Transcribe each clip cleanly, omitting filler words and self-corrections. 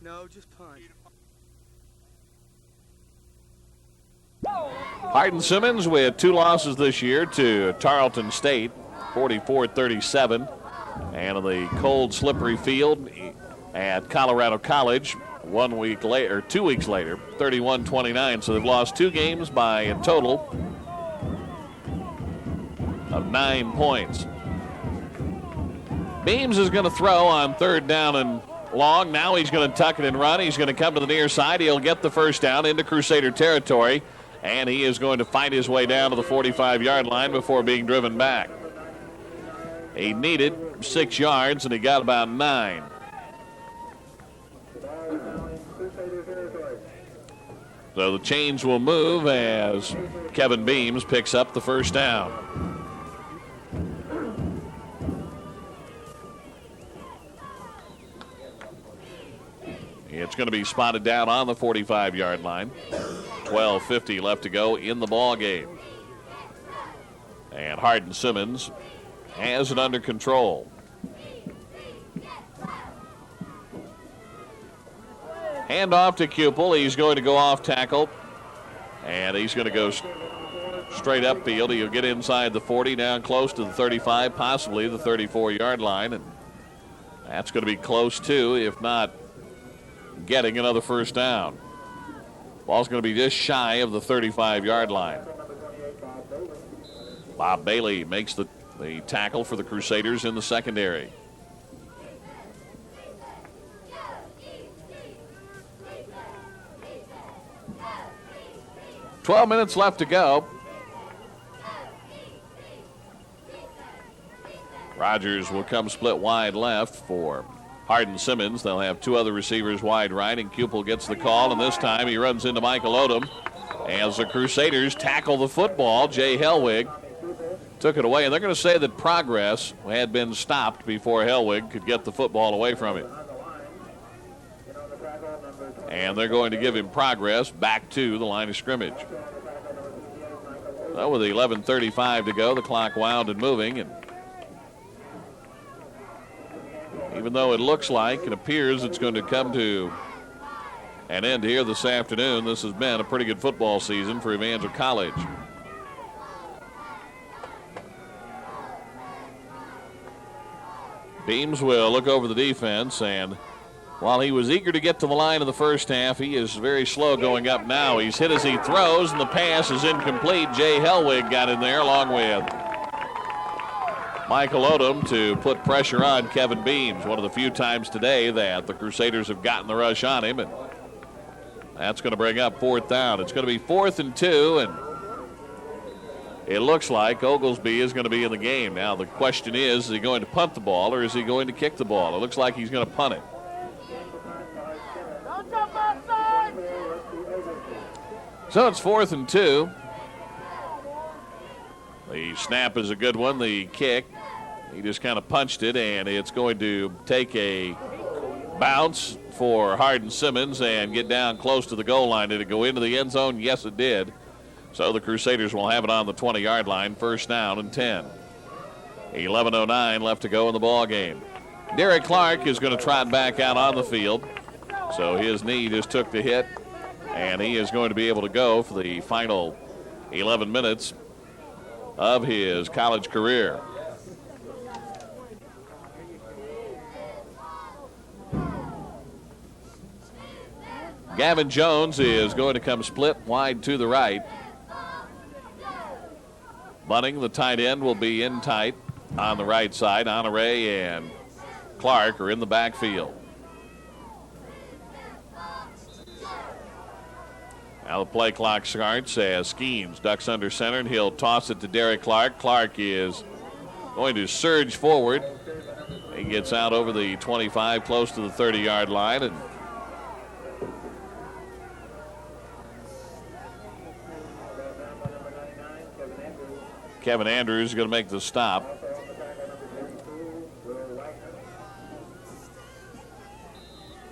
No, just punt. Hardin Simmons with 2 losses this year to Tarleton State, 44-37. And in the cold, slippery field at Colorado College, 2 weeks later, 31-29. So they've lost 2 games by a total of 9 points. Beams is going to throw on 3rd down and long. Now he's going to tuck it and run. He's going to come to the near side. He'll get the first down into Crusader territory. And he is going to fight his way down to the 45-yard line before being driven back. He needed 6 yards, and he got about 9. So the chains will move as Kevin Beams picks up the first down. It's going to be spotted down on the 45-yard line. 12:50 left to go in the ball game. And Hardin Simmons has it under control. Hand off to Kupel. He's going to go off tackle. And he's going to go straight upfield. He'll get inside the 40, down close to the 35, possibly the 34-yard line. And that's going to be close too, if not getting another first down. Ball's going to be just shy of the 35-yard line. Bob Bailey makes the tackle for the Crusaders in the secondary. "12 minutes left to go. Rogers will come split wide left for Hardin Simmons. They'll have 2 other receivers wide right, and Kupel gets the call, and this time he runs into Michael Odom as the Crusaders tackle the football. Jay Hellwig took it away, and they're going to say that progress had been stopped before Hellwig could get the football away from him. And they're going to give him progress back to the line of scrimmage. So with 11:35 to go, the clock wound and moving, and even though it looks like, it appears it's going to come to an end here this afternoon, this has been a pretty good football season for Evangel College. Beams will look over the defense, and while he was eager to get to the line in the first half, he is very slow going up now. He's hit as he throws, and the pass is incomplete. Jay Hellwig got in there along with Michael Odom to put pressure on Kevin Beams. One of the few times today that the Crusaders have gotten the rush on him, and that's going to bring up 4th down. It's going to be 4th and 2, and it looks like Oglesby is going to be in the game. Now the question is he going to punt the ball or is he going to kick the ball? It looks like he's going to punt it. So it's 4th and 2. The snap is a good one. The kick, he just kind of punched it, and it's going to take a bounce for Hardin Simmons and get down close to the goal line. Did it go into the end zone? Yes, it did. So the Crusaders will have it on the 20-yard line, 1st down and 10. 11:09 left to go in the ball game. Derek Clark is going to trot back out on the field. So his knee just took the hit, and he is going to be able to go for the final 11 minutes of his college career. Gavin Jones is going to come split wide to the right. Bunning, the tight end, will be in tight on the right side. Honore and Clark are in the backfield. Now the play clock starts as Skeens ducks under center, and he'll toss it to Derek Clark. Clark is going to surge forward. He gets out over the 25, close to the 30-yard line, and Kevin Andrews is going to make the stop.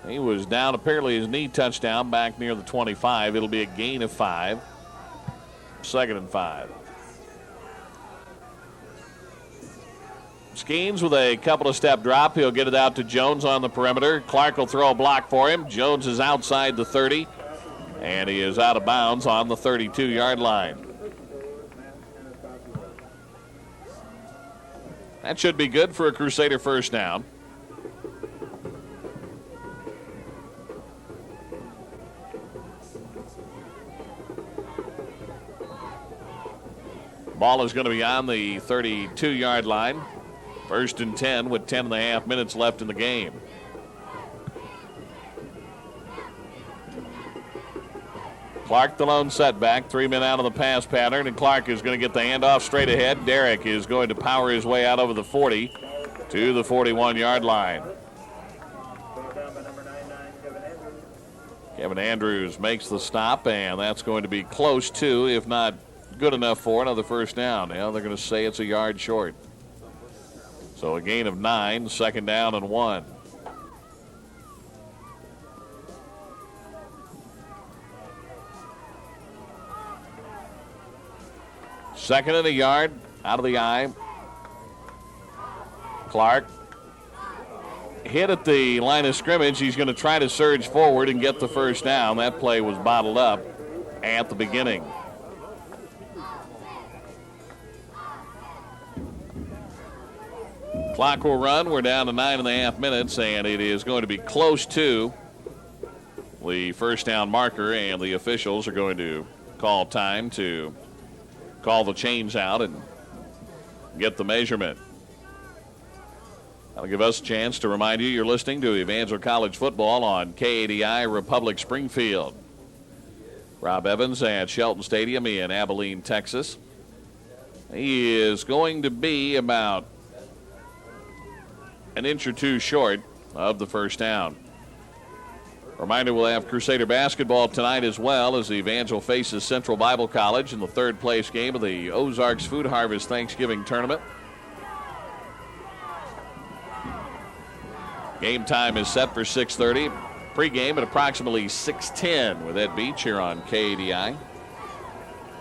He was down, apparently his knee touchdown back near the 25. It'll be a gain of 5. 2nd and 5. Skeens with a couple of step drop. He'll get it out to Jones on the perimeter. Clark will throw a block for him. Jones is outside the 30, and he is out of bounds on the 32-yard line. That should be good for a Crusader first down. Ball is going to be on the 32-yard line. First and 10 with 10.5 minutes left in the game. Clark the lone setback. 3 men out of the pass pattern, and Clark is going to get the handoff straight ahead. Derrick is going to power his way out over the 40 to the 41-yard line. Kevin Andrews makes the stop, and that's going to be close to, if not good enough for another first down. Now they're going to say it's a yard short. So a gain of 9, second down and 1. Second and a yard out of the eye. Clark hit at the line of scrimmage. He's going to try to surge forward and get the first down. That play was bottled up at the beginning. Clock will run. We're down to 9.5 minutes, and it is going to be close to the first down marker, and the officials are going to call time to call the chains out and get the measurement. That'll give us a chance to remind you you're listening to Evangel College Football on KADI Republic Springfield. Rob Evans at Shelton Stadium in Abilene, Texas. He is going to be about an inch or two short of the first down. Reminder, we'll have Crusader basketball tonight as well as the Evangel faces Central Bible College in the third place game of the Ozarks Food Harvest Thanksgiving Tournament. Game time is set for 6:30. Pre-game at approximately 6:10 with Ed Beach here on KADI.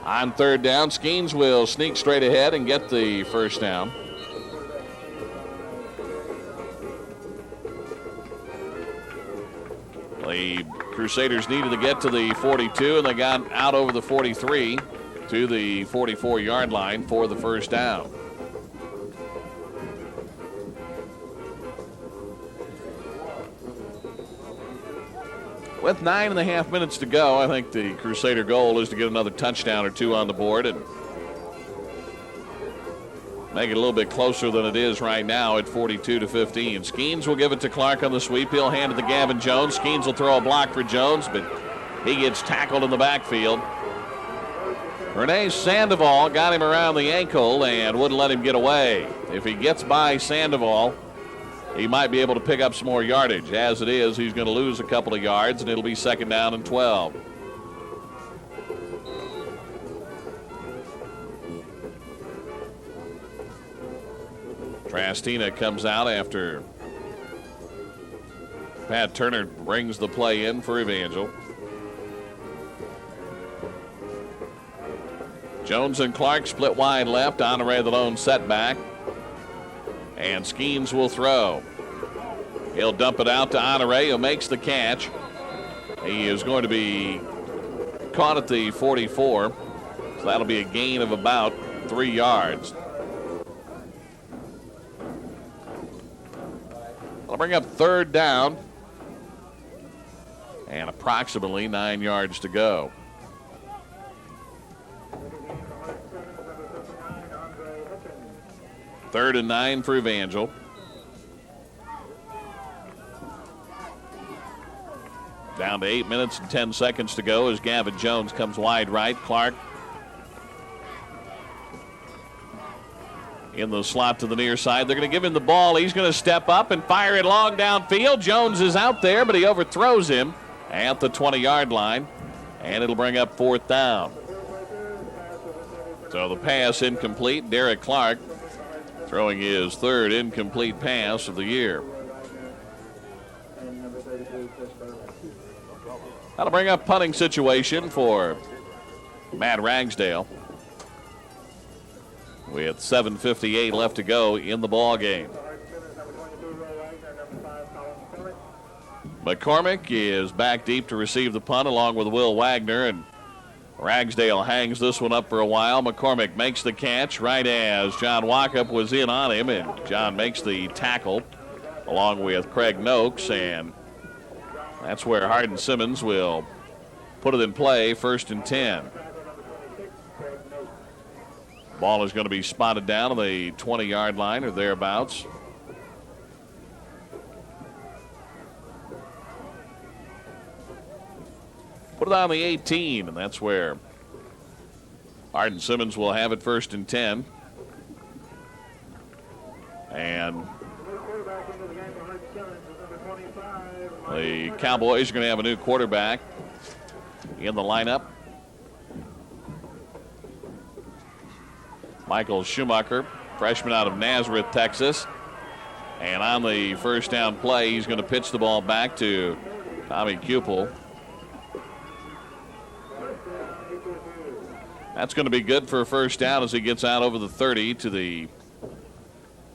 On third down, Skeens will sneak straight ahead and get the first down. The Crusaders needed to get to the 42, and they got out over the 43 to the 44-yard line for the first down. With 9.5 minutes to go, I think the Crusader goal is to get another touchdown or two on the board and make it a little bit closer than it is right now at 42-15. Skeens will give it to Clark on the sweep. He'll hand it to Gavin Jones. Skeens will throw a block for Jones, but he gets tackled in the backfield. Renee Sandoval got him around the ankle and wouldn't let him get away. If he gets by Sandoval, he might be able to pick up some more yardage. As it is, he's going to lose a couple of yards, and it'll be second down and 12. Trastina comes out after Pat Turner brings the play in for Evangel. Jones and Clark split wide left. Honore the lone setback. And Skeens will throw. He'll dump it out to Honore, who makes the catch. He is going to be caught at the 44. So that'll be a gain of about 3 yards. I'll bring up third down and approximately 9 yards to go. Third and 9 for Evangel. Down to 8 minutes and 10 seconds to go as Gavin Jones comes wide right. Clark in the slot to the near side. They're going to give him the ball. He's going to step up and fire it long downfield. Jones is out there, but he overthrows him at the 20-yard line, and it'll bring up fourth down. So the pass incomplete. Derek Clark throwing his third incomplete pass of the year. That'll bring up punting situation for Matt Ragsdale. with 7:58 left to go in the ball game. McCormick is back deep to receive the punt along with Will Wagner, and Ragsdale hangs this one up for a while. McCormick makes the catch right as John Walkup was in on him, and John makes the tackle along with Craig Noakes, and that's where Hardin Simmons will put it in play, 1st and 10. Ball is going to be spotted down on the 20-yard line or thereabouts. Put it on the 18, and that's where Hardin Simmons will have it, 1st and 10. And the Cowboys are going to have a new quarterback in the lineup. Michael Schumacher, freshman out of Nazareth, Texas. And on the first down play, he's going to pitch the ball back to Tommy Kupel. That's going to be good for a first down as he gets out over the 30 to the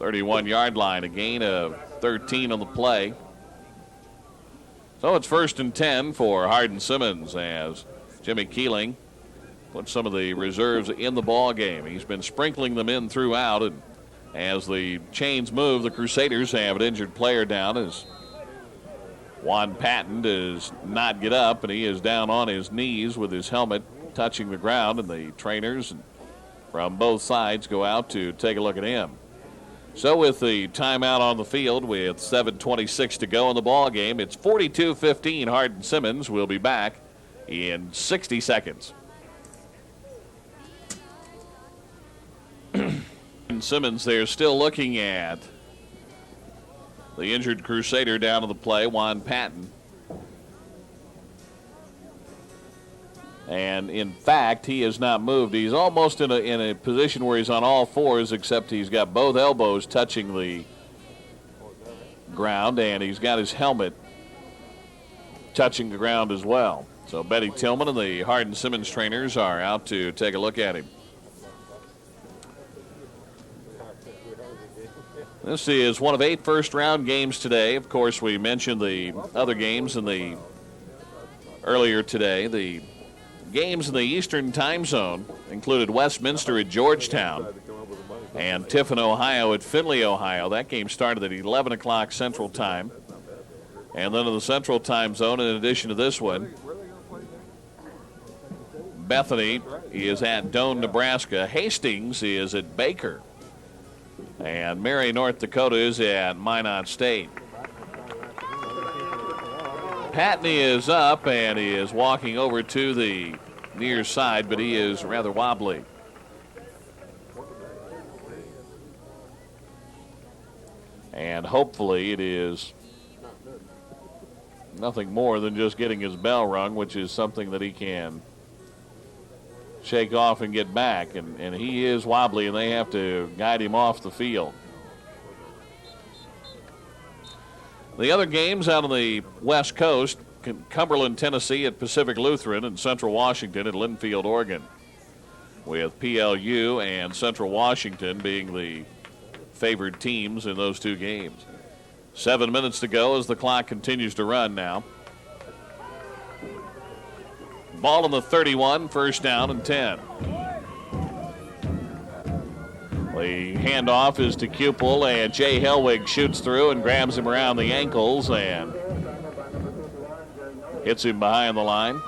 31-yard line. A gain of 13 on the play. So it's 1st and 10 for Hardin Simmons as Jimmy Keeling puts some of the reserves in the ball game. He's been sprinkling them in throughout, and as the chains move, the Crusaders have an injured player down as Juan Patton does not get up, and he is down on his knees with his helmet touching the ground, and the trainers from both sides go out to take a look at him. So with the timeout on the field with 7:26 to go in the ball game, it's 42-15. Hardin Simmons will be back in 60 seconds. Simmons, they're still looking at the injured Crusader down to the play, Juan Patton. And in fact, he has not moved. He's almost in a position where he's on all fours, except he's got both elbows touching the ground, and he's got his helmet touching the ground as well. So Betty Tillman and the Hardin Simmons trainers are out to take a look at him. This is one of 8 first-round games today. Of course, we mentioned the other games earlier today. The games in the Eastern time zone included Westminster at Georgetown and Tiffin, Ohio at Findlay, Ohio. That game started at 11 o'clock Central Time. And then in the Central Time zone, in addition to this one, Bethany is at Doane, Nebraska. Hastings is at Baker. And Mary, North Dakota is at Minot State. Patney is up and he is walking over to the near side, but he is rather wobbly. And hopefully it is nothing more than just getting his bell rung, which is something that he can shake off and get back. And he is wobbly, and they have to guide him off the field. The other games out on the West Coast, Cumberland, Tennessee at Pacific Lutheran, and Central Washington at Linfield, Oregon, with PLU and Central Washington being the favored teams in those two games. 7 minutes to go as the clock continues to run now. Ball on the 31, first down and 10. The handoff is to Kupel, and Jay Helwig shoots through and grabs him around the ankles and hits him behind the line.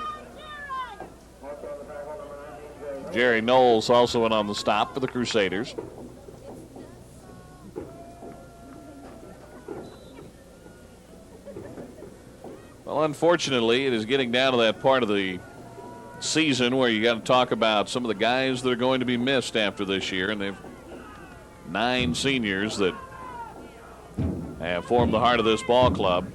Jerry Knowles also in on the stop for the Crusaders. Well, unfortunately, it is getting down to that part of the season where you got to talk about some of the guys that are going to be missed after this year, and they've 9 seniors that have formed the heart of this ball club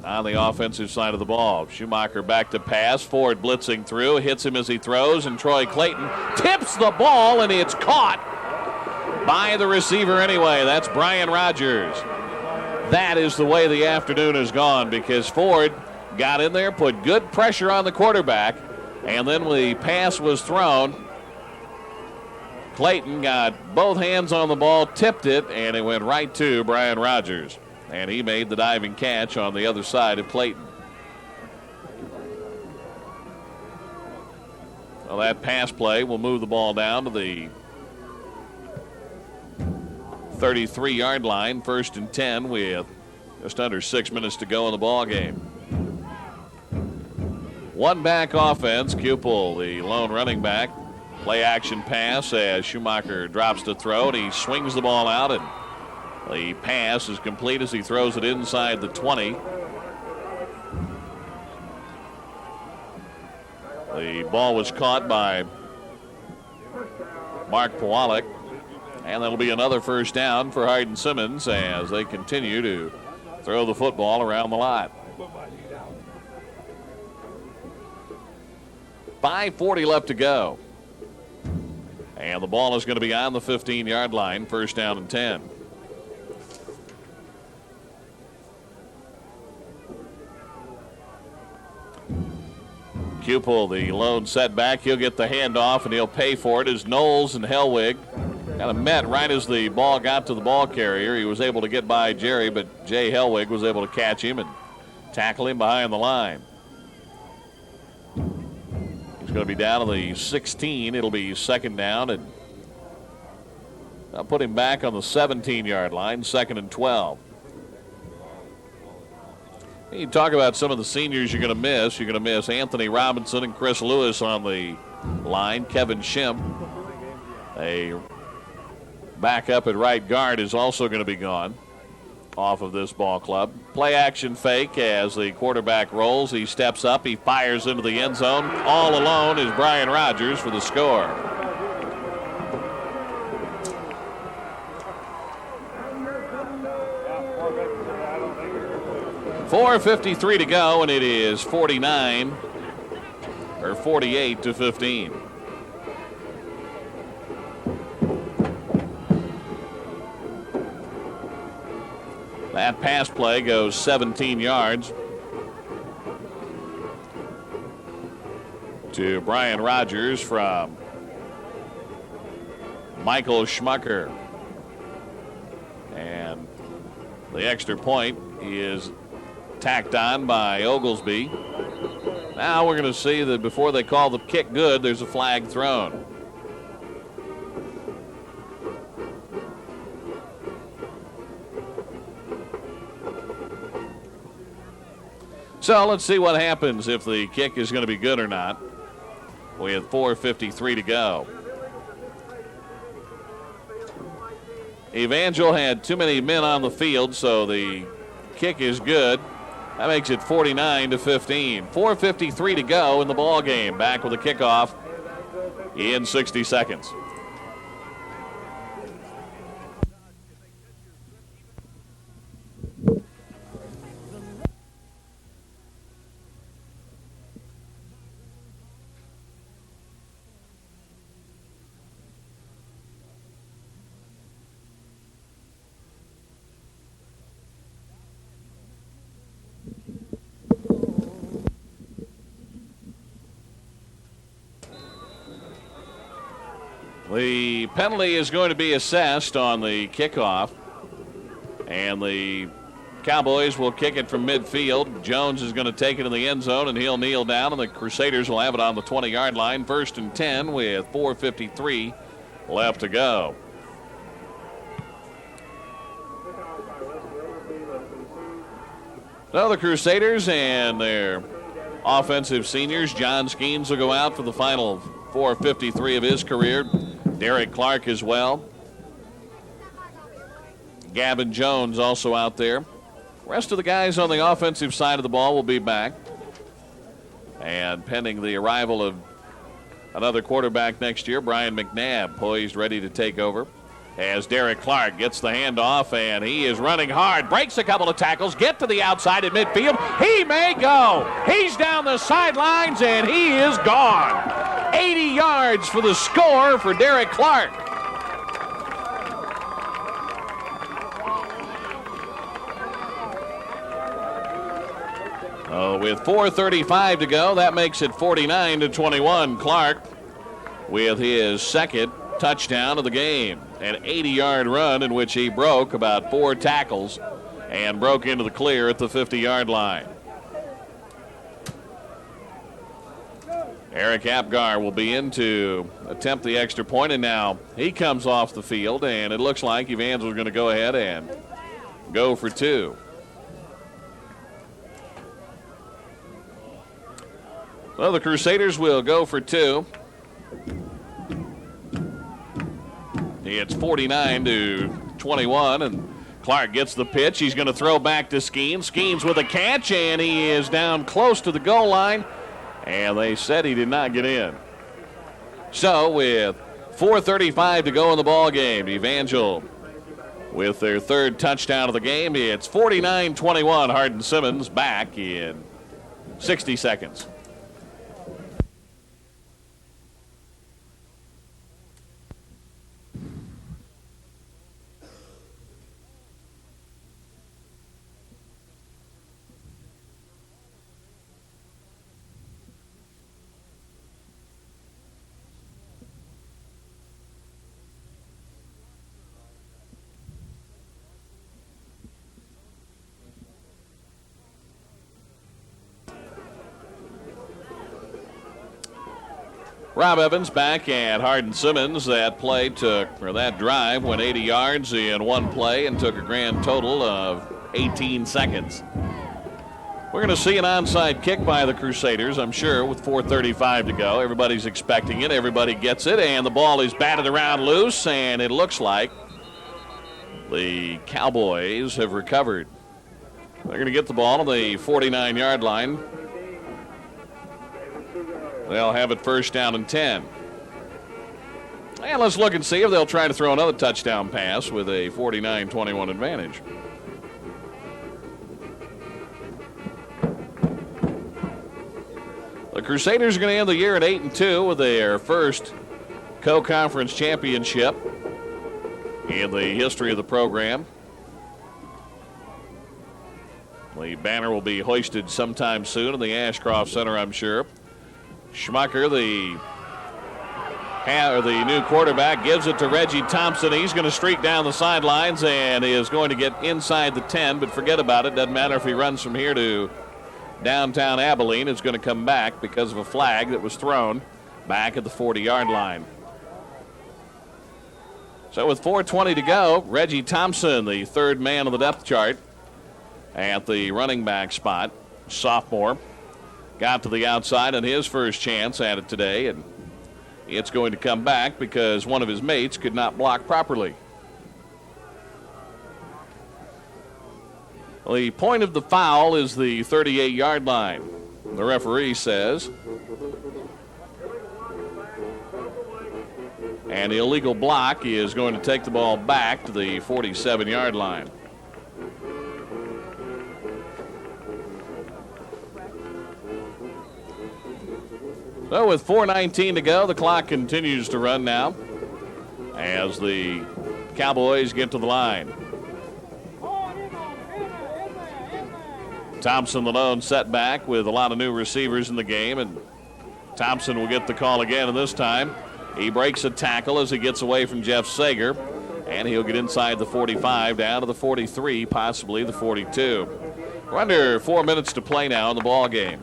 on the offensive side of the ball. Schumacher back to pass, Ford blitzing through, hits him as he throws, and Troy Clayton tips the ball, and it's caught by the receiver anyway. That's Brian Rogers. That is the way the afternoon has gone, because Ford got in there, put good pressure on the quarterback, and then when the pass was thrown, Clayton got both hands on the ball, tipped it, and it went right to Brian Rogers. And he made the diving catch on the other side of Clayton. Well, that pass play will move the ball down to the 33-yard line, 1st and 10 with just under 6 minutes to go in the ball game. One back offense. Kupel, the lone running back. Play action pass as Schumacher drops to throw, and he swings the ball out, and the pass is complete as he throws it inside the 20. The ball was caught by Mark Pawalik, and that'll be another first down for Hardin Simmons as they continue to throw the football around the lot. 5:40 left to go. And the ball is going to be on the 15-yard line, 1st down and 10. Kupel, the lone setback, he'll get the handoff and he'll pay for it as Knowles and Hellwig kind of met right as the ball got to the ball carrier. He was able to get by Jerry, but Jay Hellwig was able to catch him and tackle him behind the line. He's going to be down to the 16. It'll be 2nd down, and I'll put him back on the 17-yard line, 2nd and 12. You talk about some of the seniors you're going to miss. You're going to miss Anthony Robinson and Chris Lewis on the line. Kevin Schimpf, a backup at right guard, is also going to be gone off of this ball club. Play action fake as the quarterback rolls. He steps up. He fires into the end zone. All alone is Brian Rogers for the score. .453 to go, and it is 48 to 15. That pass play goes 17 yards to Brian Rogers from Michael Schmucker. And the extra point is tacked on by Oglesby. Now we're going to see that before they call the kick good, there's a flag thrown. So let's see what happens if the kick is going to be good or not with 4:53 to go. Evangel had too many men on the field, so the kick is good. That makes it 49 to 15. 4:53 to go in the ball game. Back with a kickoff in 60 seconds. The penalty is going to be assessed on the kickoff, and the Cowboys will kick it from midfield. Jones is going to take it in the end zone, and he'll kneel down, and the Crusaders will have it on the 20-yard line, 1st and 10 with 4:53 left to go. So the Crusaders and their offensive seniors, John Skeens, will go out for the final 4:53 of his career. Derek Clark as well. Gavin Jones also out there. Rest of the guys on the offensive side of the ball will be back. And pending the arrival of another quarterback next year, Brian McNabb, poised, ready to take over. As Derek Clark gets the handoff, and he is running hard, breaks a couple of tackles, get to the outside at midfield. He may go. He's down the sidelines, and he is gone. 80 yards for the score for Derek Clark. With 4:35 to go, that makes it 49 to 21. Clark with his second touchdown of the game. An 80-yard run in which he broke about 4 tackles and broke into the clear at the 50-yard line. Eric Apgar will be in to attempt the extra point, and now he comes off the field, and it looks like Evangel is going to go ahead and go for 2. Well, the Crusaders will go for 2. It's 49-21, and Clark gets the pitch. He's going to throw back to Skeens. Skeens with a catch, and he is down close to the goal line, and they said he did not get in. So with 4:35 to go in the ball game, Evangel with their 3rd touchdown of the game. It's 49-21. Hardin Simmons back in 60 seconds. Rob Evans back at Hardin Simmons. That drive went 80 yards in one play and took a grand total of 18 seconds. We're going to see an onside kick by the Crusaders, I'm sure, with 4:35 to go. Everybody's expecting it. Everybody gets it, and the ball is batted around loose, and it looks like the Cowboys have recovered. They're going to get the ball on the 49-yard line. They'll have it 1st down and 10. And let's look and see if they'll try to throw another touchdown pass with a 49-21 advantage. The Crusaders are going to end the year at 8-2 with their first co-conference championship in the history of the program. The banner will be hoisted sometime soon in the Ashcroft Center, I'm sure. Schmucker, the new quarterback, gives it to Reggie Thompson. He's going to streak down the sidelines and is going to get inside the 10, but forget about it. Doesn't matter if he runs from here to downtown Abilene. It's going to come back because of a flag that was thrown back at the 40-yard line. So with 4:20 to go, Reggie Thompson, the 3rd man on the depth chart at the running back spot, sophomore, got to the outside on his first chance at it today, and it's going to come back because one of his mates could not block properly. The point of the foul is the 38-yard line, the referee says. And the illegal block is going to take the ball back to the 47-yard line. So with 4:19 to go, the clock continues to run now as the Cowboys get to the line. Thompson, the lone setback with a lot of new receivers in the game, and Thompson will get the call again, and this time he breaks a tackle as he gets away from Jeff Sager, and he'll get inside the 45 down to the 43, possibly the 42. We're under 4 minutes to play now in the ball game.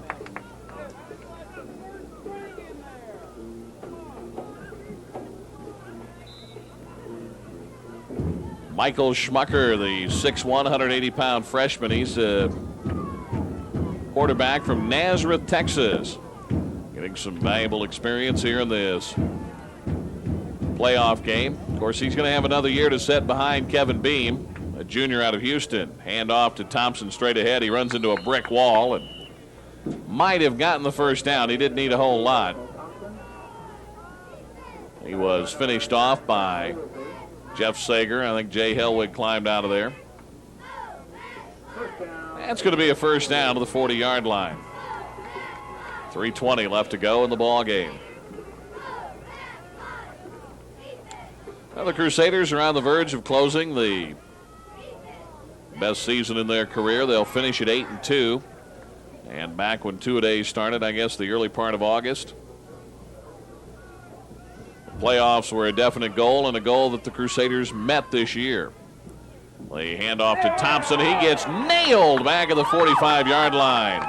Michael Schmucker, the 6'1", 180-pound freshman. He's a quarterback from Nazareth, Texas. Getting some valuable experience here in this playoff game. Of course, he's going to have another year to set behind Kevin Beam, a junior out of Houston. Hand off to Thompson straight ahead. He runs into a brick wall and might have gotten the first down. He didn't need a whole lot. He was finished off by Jeff Sager. I think Jay Hellwig climbed out of there. That's going to be a first down to the 40-yard line. 3:20 left to go in the ball game. Now the Crusaders are on the verge of closing the best season in their career. They'll finish at 8-2. And back when two-a-days started, I guess the early part of August, Playoffs were a definite goal and a goal that the Crusaders met this year. The handoff to Thompson. He gets nailed back at the 45-yard line.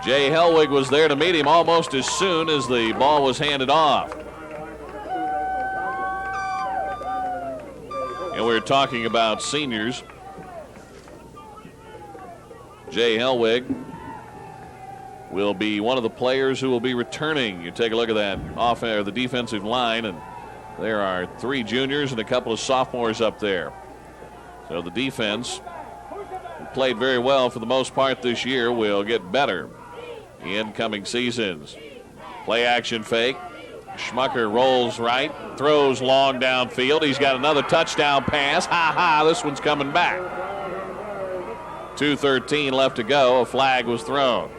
Jay Hellwig was there to meet him almost as soon as the ball was handed off. And we're talking about seniors. Jay Hellwig will be one of the players who will be returning. You take a look at that the defensive line, and there are 3 juniors and a couple of sophomores up there. So the defense played very well for the most part this year. Will get better in coming seasons. Play action fake. Schmucker rolls right, throws long downfield. He's got another touchdown pass. This one's coming back. 2:13 left to go. A flag was thrown.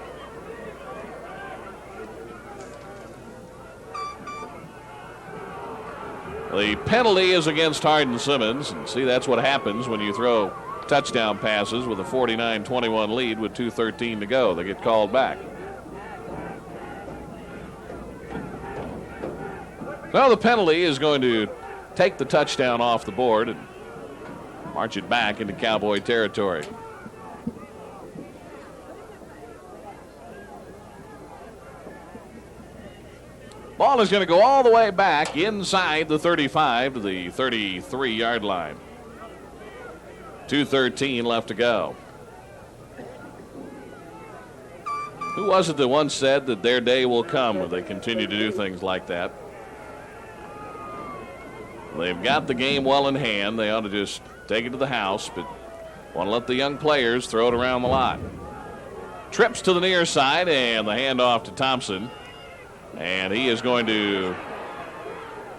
The penalty is against Hardin Simmons. And see, that's what happens when you throw touchdown passes with a 49-21 lead with 2:13 to go. They get called back. So the penalty is going to take the touchdown off the board and march it back into Cowboy territory. Ball is going to go all the way back inside the 35 to the 33-yard line. 2:13 left to go. Who was it that once said that their day will come when they continue to do things like that? They've got the game well in hand. They ought to just take it to the house, but want to let the young players throw it around the lot. Trips to the near side, and the handoff to Thompson. And he is going to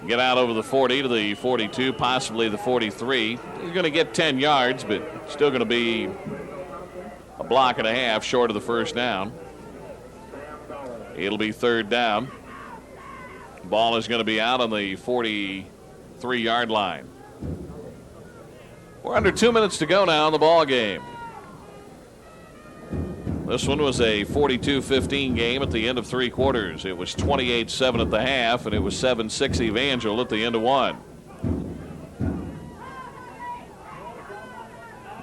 get out over the 40 to the 42, possibly the 43. He's going to get 10 yards, but still going to be a block and a half short of the first down. It'll be 3rd down. Ball is going to be out on the 43-yard line. We're under 2 minutes to go now in the ball game. This one was a 42-15 game at the end of 3 quarters. It was 28-7 at the half, and it was 7-6 Evangel at the end of 1.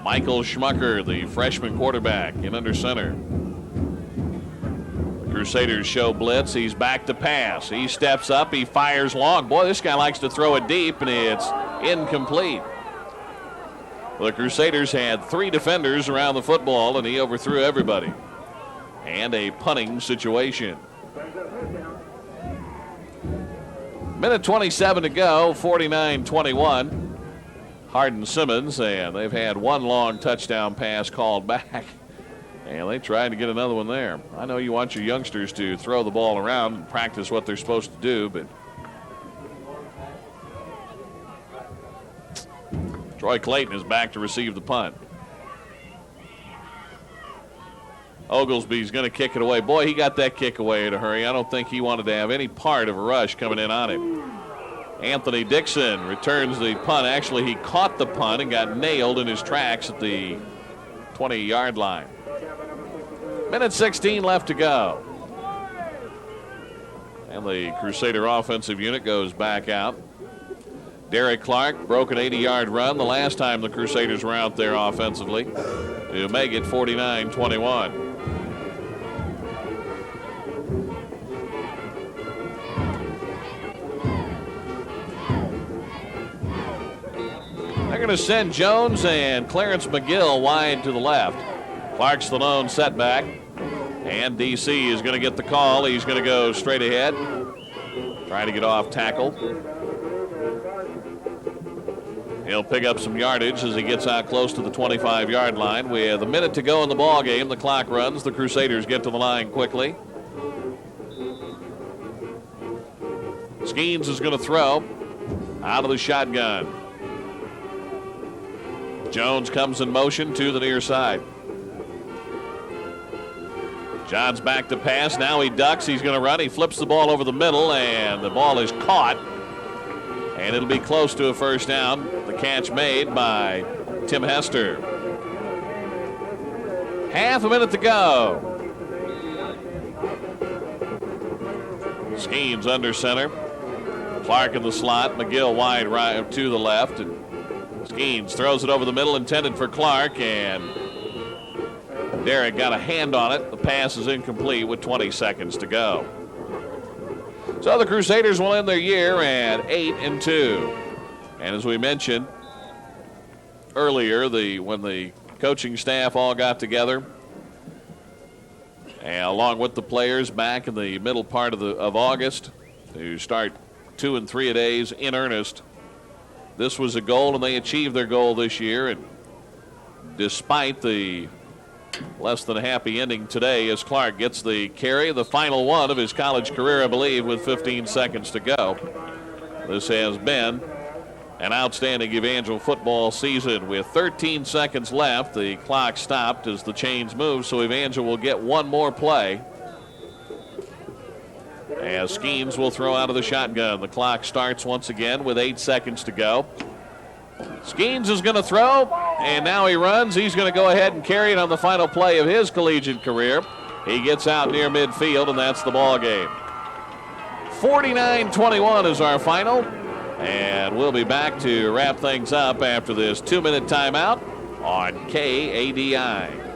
Michael Schmucker, the freshman quarterback, in under center. The Crusaders show blitz. He's back to pass. He steps up. He fires long. Boy, this guy likes to throw it deep, and it's incomplete. The Crusaders had 3 defenders around the football, and he overthrew everybody. And a punting situation. Minute 27 to go, 49-21. Hardin Simmons, and they've had 1 long touchdown pass called back. And they tried to get another one there. I know you want your youngsters to throw the ball around and practice what they're supposed to do, but Troy Clayton is back to receive the punt. Oglesby's going to kick it away. Boy, he got that kick away in a hurry. I don't think he wanted to have any part of a rush coming in on him. Anthony Dixon returns the punt. Actually, he caught the punt and got nailed in his tracks at the 20-yard line. Minute 16 left to go. And the Crusader offensive unit goes back out. Derek Clark broke an 80-yard run the last time the Crusaders were out there offensively to make it 49-21. They're going to send Jones and Clarence McGill wide to the left. Clark's the lone setback, and DC is going to get the call. He's going to go straight ahead, trying to get off tackle. He'll pick up some yardage as he gets out close to the 25-yard line. With a minute to go in the ball game, the clock runs. The Crusaders get to the line quickly. Skeens is going to throw out of the shotgun. Jones comes in motion to the near side. John's back to pass. Now he ducks. He's going to run. He flips the ball over the middle, and the ball is caught. And it'll be close to a first down. The catch made by Tim Hester. Half a minute to go. Skeens under center. Clark in the slot, McGill wide right to the left, and Skeens throws it over the middle, intended for Clark, and Derrick got a hand on it. The pass is incomplete with 20 seconds to go. So the Crusaders will end their year at 8-2. And as we mentioned earlier, when the coaching staff all got together, and along with the players back in the middle part of August to start 2 and 3 days in earnest, this was a goal, and they achieved their goal this year. And despite the less than happy ending today, as Clark gets the carry, the final one of his college career, I believe, with 15 seconds to go. This has been an outstanding Evangel football season. With 13 seconds left, the clock stopped as the chains move, so Evangel will get one more play. As Skeens will throw out of the shotgun. The clock starts once again with 8 seconds to go. Skeens is going to throw, and now he runs. He's going to go ahead and carry it on the final play of his collegiate career. He gets out near midfield, and that's the ball game. 49-21 is our final, and we'll be back to wrap things up after this 2-minute timeout on KADI.